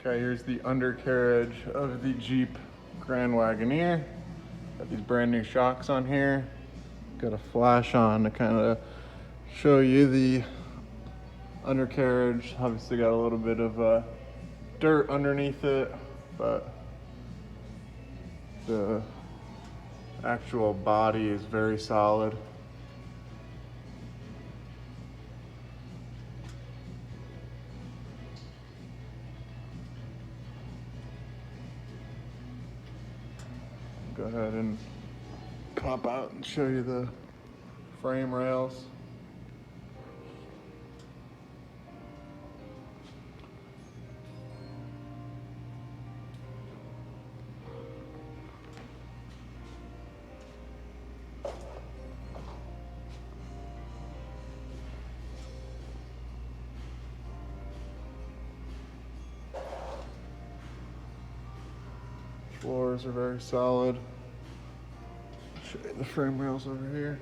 Okay, here's the undercarriage of the Jeep Grand Wagoneer. Got these brand new shocks on here. Got a flash on to kind of show you the undercarriage. Obviously got a little bit of dirt underneath it, but the actual body is very solid. Go ahead and pop out and show you the frame rails. Floors are very solid. Show you the frame rails over here.